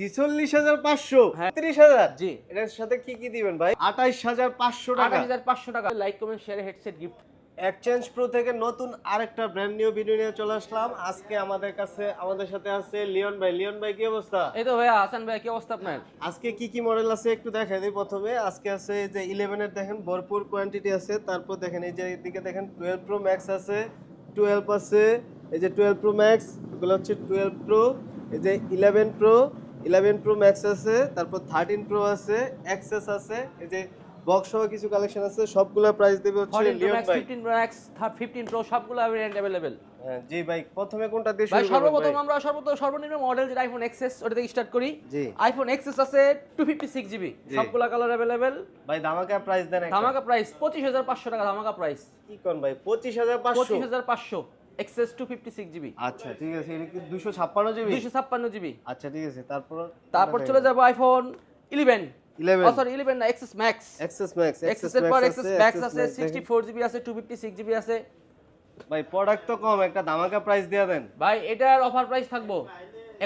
46,500 হ্যাঁ। 30,000 জি। এটার সাথে কি কি দিবেন ভাই? 28,500 টাকা। 28,500 টাকা। লাইক কমেন্ট শেয়ারে হেডসেট গিফট। এক্সচেঞ্জ প্রো থেকে নতুন আরেকটা ব্র্যান্ড নিউ ভিডিও নিয়ে চলে আসলাম। আজকে আমাদের সাথে আছে লিওন ভাই। লিওন ভাই কি অবস্থা? এই তো ভাইয়া হাসান ভাই, কি অবস্থা আপনার? আজকে কি কি মডেল আছে একটু দেখাই দিই। প্রথমে আজকে আছে এই যে 11 এর দেখেন ভরপুর কোয়ান্টিটি আছে। তারপর দেখেন এই যে এদিকে দেখেন 12 প্রো ম্যাক্স আছে, 12 আছে, এই যে 12 প্রো ম্যাক্স, এগুলো হচ্ছে 12 প্রো, এই যে 11 প্রো, 11 প্রো ম্যাক্স আছে, তারপর 13 প্রো আছে, এক্সএস আছে, এই যে বক্স সহ কিছু কালেকশন আছে। সবগুলা প্রাইস দেবে হচ্ছে 14 Pro লিওন Max, ভাই। 15 Pro Max, 15 Pro সবগুলো ভেরিয়েন্ট अवेलेबल। হ্যাঁ জি ভাই, প্রথমে কোনটা দিয়ে ভাই শুরু করবেন সর্বপ্রথম ভাই? আমরা সর্বনিম্ন মডেল যেটা আইফোন এক্সএস ওটা থেকে স্টার্ট করি। জি। আইফোন এক্সএস আছে 256 জিবি, জি। সবগুলা কালার अवेलेबल। ভাই ধামাকা প্রাইস দেন একটা। ধামাকা প্রাইস 25,500 টাকা, ধামাকা প্রাইস কি কোন ভাই? 25,500? 25,500 এক্সএস 256 জিবি, আচ্ছা ঠিক আছে। এটা কি 256 জিবি? 256 জিবি। আচ্ছা ঠিক আছে। তারপর চলে যাব আইফোন 11, 11 সরি 11 না, XS max. XS max, XS এর পর এক্সএস ম্যাক্স আছে, 64 জিবি আছে, 256 জিবি আছে। ভাই প্রোডাক্ট তো কম, একটা ধামাকা প্রাইস দিয়ে দেন। ভাই এটার অফার প্রাইস থাকবো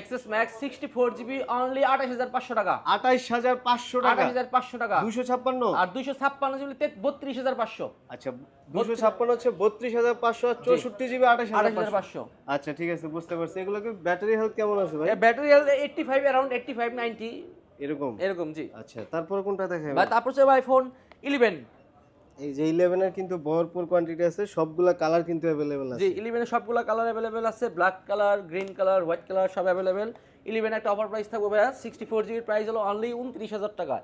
এক্সএস ম্যাক্স 64 জিবি অনলি 28,500 টাকা। 28,500 টাকা। 28,500 টাকা। 256? আর 256 জিবি 32,500। আচ্ছা 256 হচ্ছে 32,500, আর 64 জিবি 28,500। 28,500। আচ্ছা ঠিক আছে, বুঝতে পারছি। এগুলো কি ব্যাটারি হেলথ কেমন আছে ভাই? ব্যাটারি হেলথ 85, অ্যারাউন্ড 85 90 এরকম জি। আচ্ছা তারপর কোনটা দেখাবেন? ভাই তারপর হচ্ছে আইফোন 11। এই যে 11 এর কিন্তু ভরপুর কোয়ান্টিটি আছে, সবগুলা কালার কিন্তু अवेलेबल আছে। জি 11 এর সবগুলা কালার अवेलेबल আছে, black colour, green colour, white colour সব अवेलेबल। 11 একটা অফার প্রাইস থাকবে ভাইয়া 64 জিবি, প্রাইস হলো অনলি 29,000 টাকা।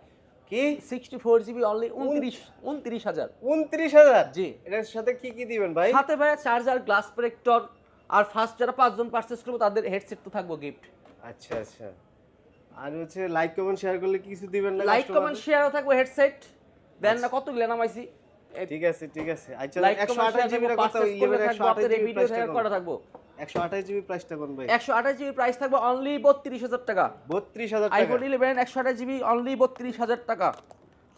কি 64 জিবি অনলি 29,000। 29,000? জি। এটার সাথে কি কি দিবেন ভাই? সাথে ভাইয়া চার্জার, গ্লাস প্রোটেক্টর, আর ফার্স্ট যারা 5 জন পারচেজ করবে তাদের হেডসেট তো থাকবে গিফট। আচ্ছা আচ্ছা। আর হচ্ছে লাইক কমেন্ট শেয়ার করলে কিছু দিবেন না? লাইক কমেন্ট শেয়ারও থাকবে, হেডসেট দেন না কতগুলো নামাইছি। ঠিক আছে ঠিক আছে। আচ্ছা লাইক কমেন্ট 128 জিবি এর কথা, 11 এর 128 আপনাদের জিবি ভিডিও প্রাইসটা শেয়ার কোন? করা থাকবে। 128 জিবি প্রাইসটা কোন ভাই? 128 জিবি প্রাইস থাকবে অনলি 32,000 টাকা। 32,000 টাকা। আইফোন 11 128 জিবি অনলি 32,000 টাকা।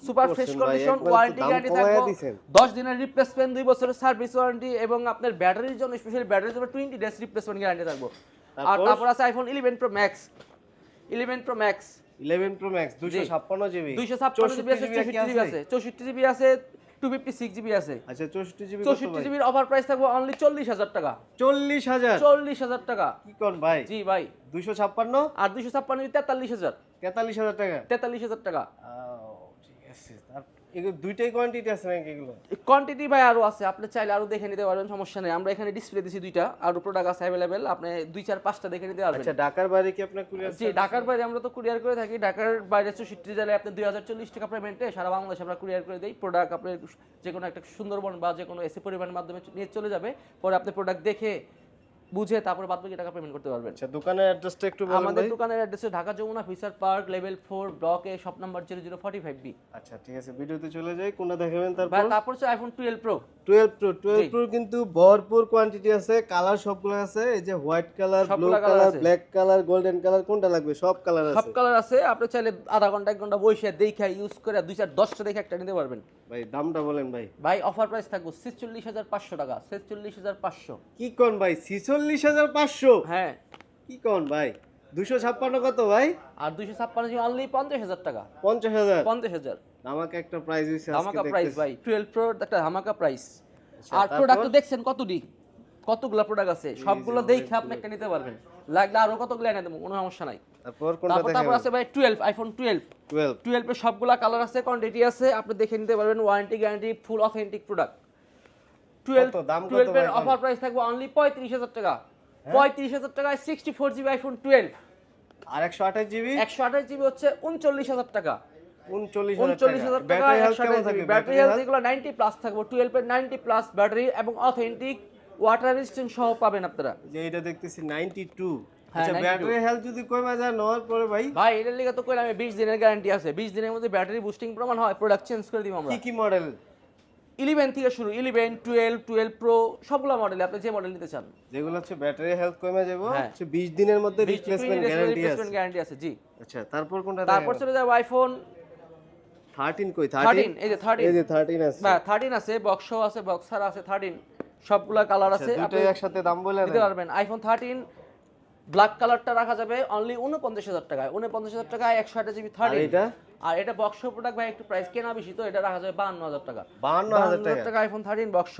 সুপার করছেন ফ্রেশ ভাই, কন্ডিশন, একবারে তো ওয়ারেন্টি দাম গ্যারান্টি কমায়া থাকবে, দিছেন। 10 দিনের রিপ্লেসমেন্ট, 2 বছরের সার্ভিস ওয়ারেন্টি, এবং আপনার ব্যাটারির জন্য স্পেশালি ব্যাটারির জন্য 20 ডেজ রিপ্লেসমেন্ট গ্যারান্টি থাকবে। আর তারপর আছে iPhone 11 pro max. 11 pro max 11 pro max 256 GB. 256 GB আছে, 64 জিবি আছে, 64 জিবি আছে, 256 জিবি আছে। আচ্ছা 64 জিবি কত 64 ভাই? জিবির অফার প্রাইস থাকবে অনলি 40,000 টাকা। 40,000? 40,000 টাকা। কি কোন ভাই? জি ভাই। 256? আর 256 জিবি 43,000। 43,000 টাকা। 43,000 টাকা। ঠিক আছে। এগুলো দুইটাই কোয়ান্টিটি আছে নাকি এগুলো? কোয়ান্টিটি ভাই আরো আছে, আপনি চাইলে আরো দেখে নিতে পারবেন, সমস্যা নেই। আমরা এখানে ডিসপ্লে দিছি দুইটা, আরো প্রোডাক্ট আছে अवेलेबल, আপনি 2 4 5টা দেখে নিতে পারবেন। আচ্ছা ঢাকার বাইরে কি আপনার কুরিয়ার? জি ঢাকার বাইরে আমরা তো কুরিয়ার করে থাকি। ঢাকার বাইরে 64 জেলায় আপনি 2040 টাকা পেমেন্টে সারা বাংলাদেশে আমরা কুরিয়ার করে দেই। প্রোডাক্ট আপনার যে কোনো একটা সুন্দরবন বা যে কোনো এসি পরিবহনের মাধ্যমে নিয়ে চলে যাবে, পরে আপনি প্রোডাক্ট দেখে বুঝে তারপরে বাদ বাকি টাকা পেমেন্ট করতে পারবেন। আচ্ছা দোকানের অ্যাড্রেসটা একটু বলুন আমাদের ভাই। দোকানের address Dhaka Jamuna Future Park, level 4, block A, shop number 0045B। আচ্ছা ঠিক আছে, ভিডিওতে চলে যাই। কোনটা দেখাবেন তারপর? ভাই তারপর হচ্ছে আইফোন 12 প্রো। 12 প্রো কিন্তু ভরপুর কোয়ান্টিটি আছে, কালার সবগুলো আছে। এই যে হোয়াইট কালার, ব্লু সবগুলা colour কালার, আছে। ব্ল্যাক কালার, গোল্ডেন কালার, কোনটা লাগবে? সব কালার সব আছে কালার আছে, আপনি চাইলে আধা ঘন্টা 1 ঘন্টা বসে দেখে ইউজ করে 2 4 10টা দেখে একটা নিতে পারবেন। ভাই। দামটা বলেন ভাই। ভাই অফার প্রাইস থাকবে 46,500 টাকা। 46,500। কি কোন ভাই? 46,500? হ্যাঁ। কি কোন ভাই? 256 কত ভাই? আর 256 জিবি অনলি 50,000 টাকা। 50,000? 50,000 আমাকে একটা প্রাইস হইছে আজকে ধামাকা প্রাইস দেখতেছি। ভাই। 12 প্রো একটা ধামাকা প্রাইস। আচ্ছা, আর তারপর? প্রোডাক্ট তো দেখছেন কতগুলা প্রোডাক্ট আছে, সবগুলো দেখে আপনি একটা নিতে পারবেন। লাগলে আরো কতগুলো এনে দেবো, কোনো সমস্যা নাই। তারপর কোনটা তারপর দেখাবেন? আছে ভাই 12, আইফোন 12। 12 এর সবগুলা কালার আছে, কোয়ান্টিটি আছে, আপনি দেখে নিতে পারবেন। ওয়ারেন্টি গ্যারান্টি, ফুল অথেন্টিক প্রোডাক্ট। 12 কত দাম? কত 12 ভাই এর দাম? অফার প্রাইস থাকবে অনলি 35,000 টাকা। 35,000 টাকায় 64 জিবি আইফোন 12। আর 128 জিবি? 128 জিবি হচ্ছে 39,000 টাকা। 39,000 টাকা। টাকা। ব্যাটারি হেলথ কেমন থাকে? ব্যাটারি হেলথ এগুলো 90 প্লাস থাকবে। 12 এর 90 প্লাস ব্যাটারি এবং অথেন্টিক ওয়াটার রেজিস্ট্যান্ট সহ পাবেন আপনারা। যে এটা দেখতেছি 92। হ্যাঁ, আচ্ছা 92 ব্যাটারি হেলথ যদি কমে যায় নেওয়ার পরে ভাই? ভাই এটার লিগে তো কইলাম 20 দিনের গ্যারান্টি আছে। 20 দিনের মধ্যে ব্যাটারি বুস্টিং প্রমাণ হয়, প্রোডাক্ট চেঞ্জ করে দিব আমরা। কি কি মডেল? 11 থেকে শুরু, 11, 12, 12 প্রো সবগুলা মডেল, আপনি যে মডেল নিতে চান। যেগুলো হচ্ছে ব্যাটারি হেলথ কমে যাবে, হ্যাঁ। হচ্ছে 20 দিনের মধ্যে রিপ্লেসমেন্ট গ্যারান্টি আছে। গ্যারান্টি আছে জি। আচ্ছা তারপর কোনটা? তারপর চলে যাবে আইফোন 13 কই? 13। এই যে 13। এই যে 13 আছে। হ্যাঁ 13 আছে, বক্স আছে, বক্সার আছে 13। সবগুলা কালার আছে, আপনি দুটোই একসাথে দাম বলে নিতে পারবেন। আইফোন 13 ব্ল্যাক কালারটা রাখা যাবে অনলি 49,000 টাকায়। 49,000 টাকায় 128 জিবি আর 13। এটা আর এটা বক্স প্রোডাক্ট ভাই একটু প্রাইস কেনা বেশি, তো এটা রাখা যাবে 52,000 টাকা। 52,000 টাকা। টাকা আইফোন 13 বক্স।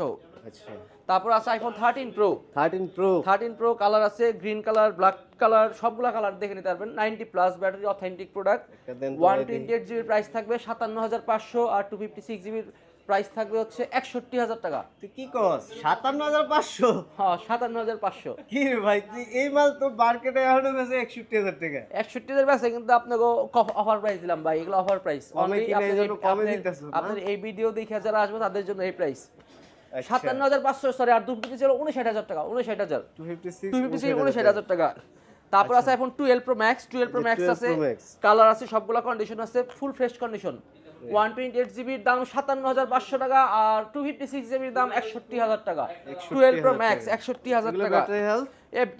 আচ্ছা, তারপর আছে iPhone 13 pro. 13 pro 13 pro colour আছে, গ্রিন কালার, ব্ল্যাক কালার, সবগুলা কালার দেখে নিতে পারবেন। 90 প্লাস ব্যাটারি, অথেন্টিক প্রোডাক্ট। একটা দেন তো ভাই দেখি। 128 জিবি প্রাইস থাকবে 57,500, আর 256 জিবির প্রাইস থাকবে হচ্ছে 61,000 টাকা। তুই কি কস 57,500? হ্যাঁ 57,500। কি রে ভাই, তুই এই মাল তো মার্কেটে এখনো বেচে 61,000 টাকা। 61,000 বেচে, কিন্তু আপনাকে অফার প্রাইস দিলাম ভাই, এগুলো অফার প্রাইস। কমে কিনে এই জন্য কমে দিতেছো না? আপনার এই ভিডিও দেখে যারা আসবে তাদের জন্য এই প্রাইস আচ্ছা, 57,500, সরি। আর 256 ছিল 59,000 টাকা, 59,000। 256 256 59,000 টাকা। তারপর আছে iPhone 12 pro max. 12 pro max 12 আছে, Pro Max। কালার আছে, সবগুলা কন্ডিশন আছে, ফুল ফ্রেশ কন্ডিশন। 128 জিবির দাম 57,500 টাকা, আর 256 জিবির দাম 61,000 টাকা। 12 প্রো ম্যাক্স 61,000 এগুলো টাকা। ব্যাটারি হেলথ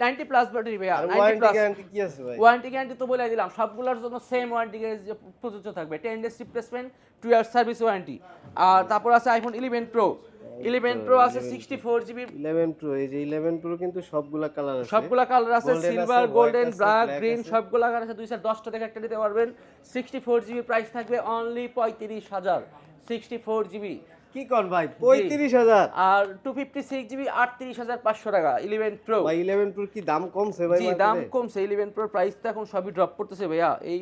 90 প্লাস ব্যাটারি ভাইয়া, আর 90 ওয়ারেন্টি প্লাস। গ্যারান্টি কি আছে ভাই? ওয়ারেন্টি গ্যারান্টি তো বলে দিলাম, সবগুলোর জন্য সেম ওয়ারেন্টি গ্যারান্টি প্রযোজ্য থাকবে। 10 days replacement, 2 year service warranty. আর তারপর আছে আইফোন 11 প্রো। 11 প্রো আছে 64 জিবি। 11 প্রো, এই যে 11 প্রো কিন্তু সবগুলা কালার আছে। সবগুলা কালার আছে, Golden সিলভার, আছে, গোল্ডেন, white আছে, ব্ল্যাক, black গ্রিন, আছে। সবগুলা কালার আছে। 210টা থেকে একটা নিতে পারবেন। 64 জিবি প্রাইস থাকবে অনলি 35,000। 64 জিবি। কি কর ভাই 35,000? আর 256 জিবি 38,500 টাকা 11 প্রো। ভাই 11 প্রো কি দাম কমছে ভাই? জি দাম কমছে। 11 প্রো প্রাইস তো এখন সবই ড্রপ করতেছে ভাইয়া, এই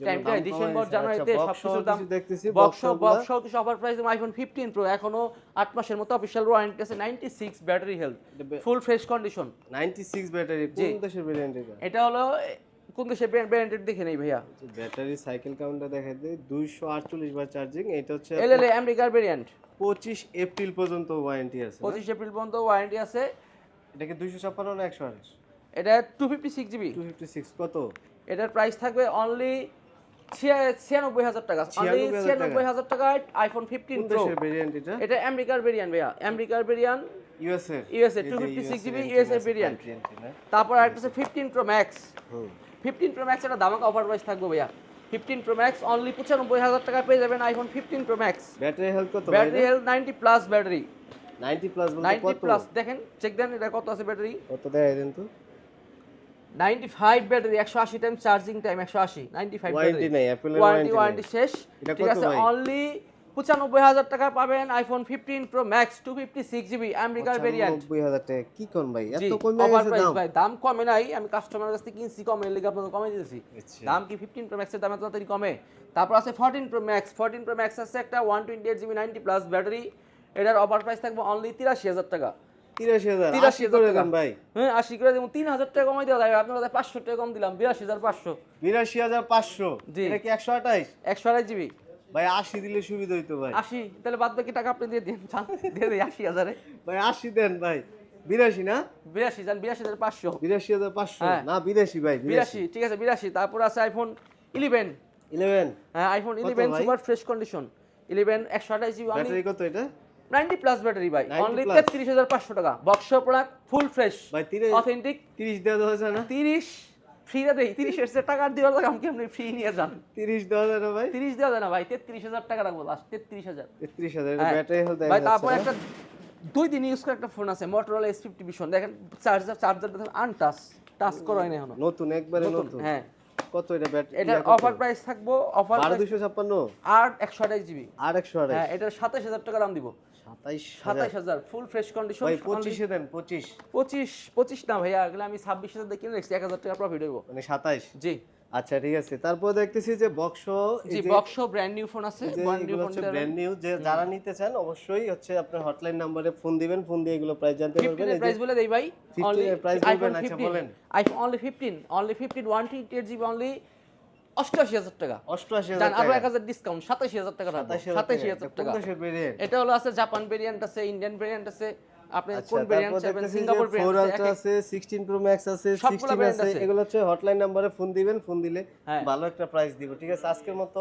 টাইমটা দাম ডিসেম্বর কমাইছে। জানুয়ারিতে আচ্ছা, সবকিছুর দাম দেখতেছি বক্স বক্সগুলা। কিছু অফার প্রাইস। আইফোন 15 প্রো এখনো 8 মাসের মতো অফিশিয়াল ওয়ারেন্টি আছে। 96 battery health, full fresh condition. 96 battery, কোন দেশের ভেরিয়েন্ট এটা? এটা হলো কোন দেশের ব্র্যান্ডেড দেখে নেই ভাইয়া। ব্যাটারি সাইকেল কাউন্টার দেখা যায় 248 বার চার্জিং। এটা হচ্ছে এলএলএ আমেরিকার ভেরিয়েন্ট। 25 এপ্রিল পর্যন্ত ওয়ারেন্টি আছে। 25 এপ্রিল পর্যন্ত ওয়ারেন্টি আছে। এটাকে 256 না 128? এটা 256 জিবি। 256 কত? এটার প্রাইস থাকবে অনলি 96,000 টাকা। অনলি 96,000 টাকায় আইফোন 15 কোন প্রো। দেশের ভেরিয়েন্ট এটা? এটা আমেরিকার ভেরিয়েন্ট ভাইয়া, আমেরিকার variant. USA. USA 256 GB USA variant. তারপর আরেকটা আছে 15 প্রো ম্যাক্স। 15 প্রো ম্যাক্স এটা দামাকা অফার প্রাইস থাকবে ভাইয়া। 15 প্রো ম্যাক্স অনলি 95,000 টাকা পেয়ে যাবেন iPhone 15 pro max. Battery health কত ভাই? Battery health 90 plus battery. 90 plus বলতে 90 কত? প্লাস দেখেন, চেক দেন এটা কত আছে ব্যাটারি। কত দেখাই দেন তো। 95 battery, 180 time charging time, 180। 95 warranty battery. নাই, অ্যাপলের ওয়ারেন্টি শেষ। এটা ঠিক কত আছে, ভাই? অনলি 95,000 টাকা পাবেন আইফোন 15 প্রো ম্যাক্স 256 জিবি আমেরিকার ভেরিয়েন্ট। 90,000 টাকা কি কোন ভাই? জি, এত কমে অফার গেছে প্রাইস দাম? ভাই, দাম কমে নাই। আমি কাস্টমারের কাছ থেকে কিনছি কমে, লেগে আপনাদের কমে দিয়েছি। আচ্ছা। দাম কি 15 প্রো ম্যাক্সের দাম এত তাড়াতাড়ি কমে? তারপর আছে 14 প্রো ম্যাক্স। 14 প্রো ম্যাক্স আছে একটা 128 জিবি 90 প্লাস ব্যাটারি। এটার অফার প্রাইস থাকবে অনলি 83,000 টাকা। 83,000 83,000 করে টাকা দেন ভাই। হ্যাঁ 80 করে দেবো। 3,000 টাকা কমাই দেওয়া যাবে, আপনার কাছে 500 টাকা কম দিলাম, 82,500। 82,500। জি। এটা কি 128? 128 জিবি। ভাই 80 দিলে সুবিধা হইতো ভাই। 80, তাহলে বাদ বাকি টাকা আপনি দিয়ে দিন, দিয়ে দিই 80,000-এ। ভাই 80 দেন ভাই। 82 না? 82 জান, 82,500। 82,500 হ্যাঁ। না 82 ভাই 82 ঠিক আছে 82। তারপর আছে আইফোন 11। 11 হ্যাঁ আইফোন কত 11 ভাই? Super fresh condition. 11 128 GB only battery কত এটা? 90 প্লাস ব্যাটারি ভাই, 90 অনলি plus। 33,500 টাকা। বক্স প্রোডাক্ট, ফুল ফ্রেশ, ভাই 30 অথেন্টিক। 30 দেওয়া হয়েছে না? 30 ফ্রি দেই, 30 এর টাকা দেওয়ার লাগে আমাকে আপনি ফ্রি নিয়ে যান। 30 দেওয়া যায় না ভাই? 30 দেওয়া যায় না ভাই, 33,000 টাকা রাখবো লাস্ট, 33,000। 33,000 হ্যাঁ। ব্যাটারি হেলথ দেখা ভাই যাচ্ছে তারপর না? একটা 2 দিন ইউজ করে একটা ফোন আছে Motorola S50 Vision, দেখেন চার্জারটা দেখেন আনটাচ, টাচ করা হয়নি এখনো, নতুন একবারে নতুন। নতুন। হ্যাঁ কত এটা ব্যাটারি? এটার অফার প্রাইস থাকবো, অফার প্রাইস 12,256 আর 128 জিবি। আর 128। হ্যাঁ এটার 27,000 টাকা দাম দিব। 27,000 27,000 ফুল ফ্রেশ কন্ডিশন। ভাই 25 এ দেন 25 25 না ভাইয়া, এগুলো আমি 26,000 দিয়ে কিনে রেখেছি, 1,000 টাকা প্রফিট হইব। মানে 27। জি আচ্ছা ঠিক আছে। তারপর দেখতেছি যে বক্স জি বক্স ব্র্যান্ড নিউ ফোন আছে, brand new phone brand new, যে যারা নিতে চান অবশ্যই হচ্ছে আপনার হটলাইন নম্বরে ফোন দিবেন, ফোন দিয়ে এগুলো প্রাইস জানতে পারবেন। 15 এর প্রাইস বলে দেই ভাই, 15 এর price বলবেন, আচ্ছা বলেন। আইফোন অনলি 15 128 জিবি অনলি 88,000 টাকা। 88,000 জান আরো টাকা। 1,000 ডিসকাউন্ট 27,000 টাকা রাখবো। 27,000 টাকা। কোন দেশের ভেরিয়েন্ট? এটা হলো আছে জাপান ভেরিয়েন্ট আছে, ইন্ডিয়ান ভেরিয়েন্ট আছে, আপনি আচ্ছা, কোন ভেরিয়েন্ট তারপর চাইবেন, দেখতেছি যে সিঙ্গাপুর 4 ভেরিয়েন্ট আলট্রা আছে, 16 প্রো ম্যাক্স আছে, সবগুলা 16 brand আছে। আছে। এগুলো হচ্ছে হটলাইন নম্বরে ফোন দিবেন, ফোন দিলে হ্যাঁ। ভালো একটা প্রাইস দিব। ঠিক আছে, আজকের মতো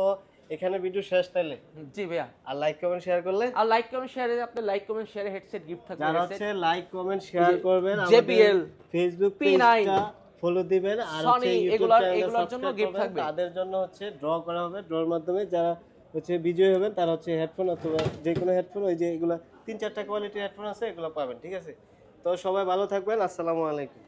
এখানে ভিডিও শেষ তাইলে। জি ভাইয়া। আর লাইক কমেন্ট শেয়ার করলে, আর লাইক কমেন্ট শেয়ারে, আপনি লাইক কমেন্ট শেয়ারে হেডসেট গিফট থাকবে। যারা হচ্ছে লাইক কমেন্ট শেয়ার করবেন, JBL, ফেসবুক P9, পেজটা ফলো দিবেন, আর হচ্ছে Sony, ইউটিউব এগুলার চ্যানেলটা জন্য সাবস্ক্রাইব gift করবেন। থাকবে। তাদের জন্য হচ্ছে ড্র করা হবে, ড্রর মাধ্যমে যারা হচ্ছে বিজয়ী হবেন তারা হচ্ছে হেডফোন অথবা যে কোনো হেডফোন, ওই যে এগুলা 3-4টা কোয়ালিটির হেডফোন আছে, এগুলো পাবেন। ঠিক আছে, তো সবাই ভালো থাকবেন, আসসালামু আলাইকুম।